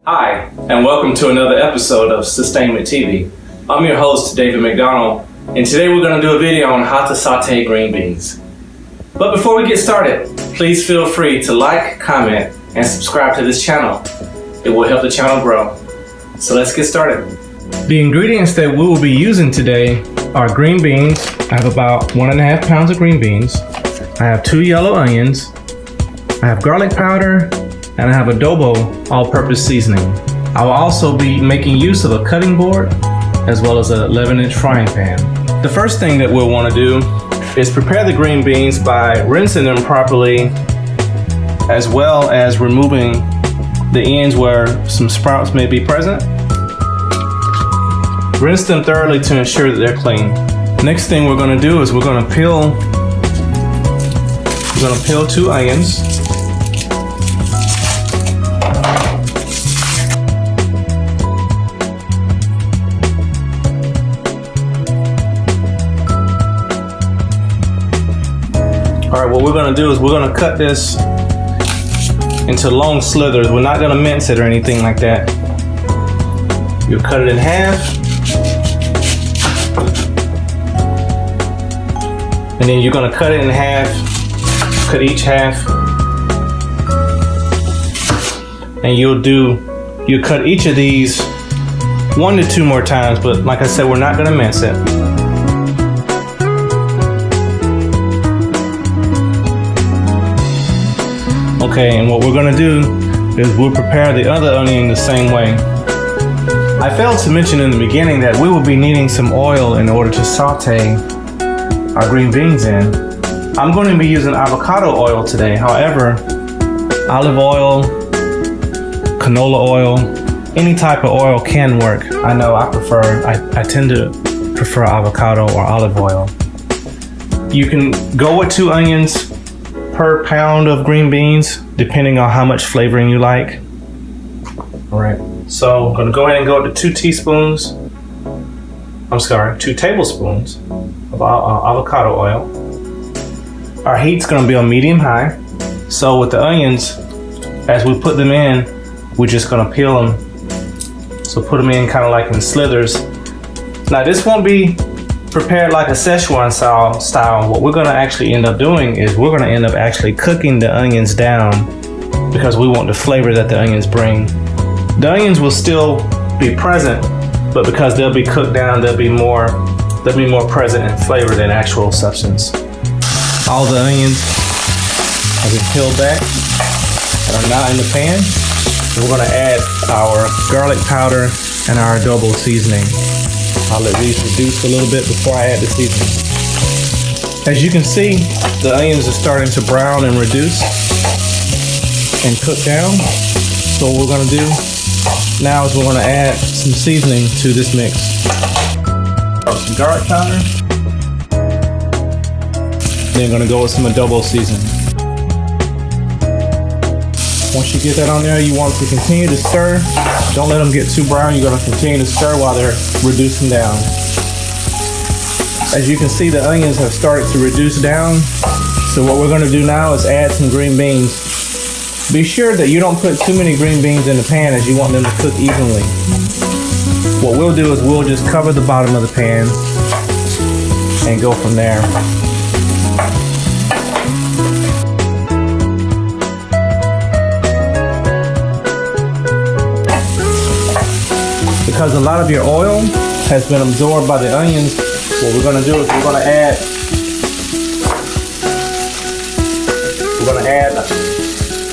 Hi, and welcome to another episode of Sustainment TV. I'm your host, David McDonald, and today we're going to do a video on how to saute green beans. But before we get started, please feel free to like, comment, and subscribe to this channel. It will help the channel grow. So let's get started. The ingredients that we will be using today are green beans. I have about 1.5 pounds of green beans. I have 2 yellow onions. I have garlic powder, and I have adobo all-purpose seasoning. I will also be making use of a cutting board as well as a 11-inch frying pan. The first thing that we'll want to do is prepare the green beans by rinsing them properly, as well as removing the ends where some sprouts may be present. Rinse them thoroughly to ensure that they're clean. Next thing we're going to do is we're going to peel 2 onions. Alright, what we're going to do is we're going to cut this into long slithers. We're not going to mince it or anything like that. You'll cut it in half. And then you're going to cut it in half. Cut each half. And you'll cut each of these 1 to 2 more times, but like I said, we're not going to mince it. Okay, and what we're going to do is we'll prepare the other onion the same way. I failed to mention in the beginning that we will be needing some oil in order to saute our green beans in. I'm going to be using avocado oil today. However, olive oil, canola oil, any type of oil can work. I know I tend to prefer avocado or olive oil. You can go with 2 onions per pound of green beans, depending on how much flavoring you like. All right, so I'm gonna go ahead and go to 2 tablespoons of avocado oil. Our heat's gonna be on medium high. So with the onions, as we put them in, we're just gonna peel them. So put them in kind of like in slithers. Now this won't be prepared like a Szechuan style. What we're going to actually end up doing is we're going to end up actually cooking the onions down, because we want the flavor that the onions bring. The onions will still be present, but because they'll be cooked down, they'll be more present in flavor than actual substance. All the onions have been peeled back and are now in the pan. We're going to add our garlic powder and our adobo seasoning. I'll let these reduce a little bit before I add the seasoning. As you can see, the onions are starting to brown and reduce and cook down. So what we're going to do now is we're going to add some seasoning to this mix. Some garlic powder. Then going to go with some adobo seasoning. Once you get that on there, you want to continue to stir. Don't let them get too brown. You're going to continue to stir while they're reducing down. As you can see, the onions have started to reduce down. So what we're going to do now is add some green beans. Be sure that you don't put too many green beans in the pan, as you want them to cook evenly. What we'll do is we'll just cover the bottom of the pan and go from there. Because a lot of your oil has been absorbed by the onions, what we're going to do is we're going to add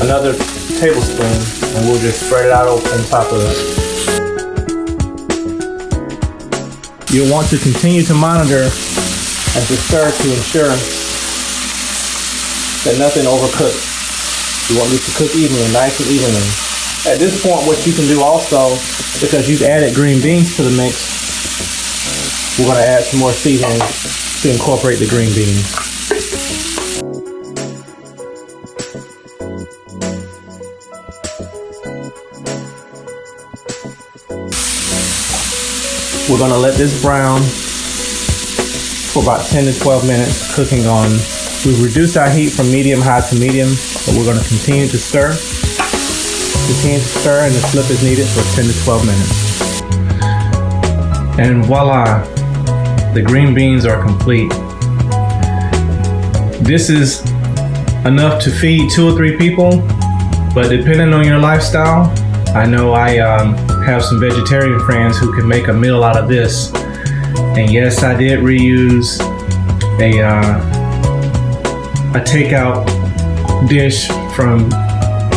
another tablespoon, and we'll just spread it out on top of it. You'll want to continue to monitor and to stir to ensure that nothing overcooks. You want this to cook evenly, nice and evenly. At this point, what you can do also, because you've added green beans to the mix, we're going to add some more seasoning to incorporate the green beans. We're going to let this brown for about 10 to 12 minutes, cooking on. We've reduced our heat from medium high to medium, but we're going to continue to stir. Continue to stir, and the flip is needed for 10 to 12 minutes. And voila, the green beans are complete. This is enough to feed 2 or 3 people, but depending on your lifestyle, I know I have some vegetarian friends who can make a meal out of this. And yes, I did reuse a takeout dish from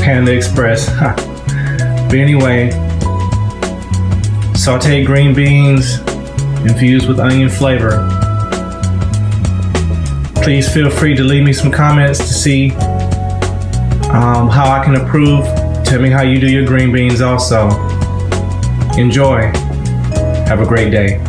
Panda Express. But anyway, sauteed green beans infused with onion flavor. Please feel free to leave me some comments to see how I can improve. Tell me how you do your green beans also. Enjoy. Have a great day.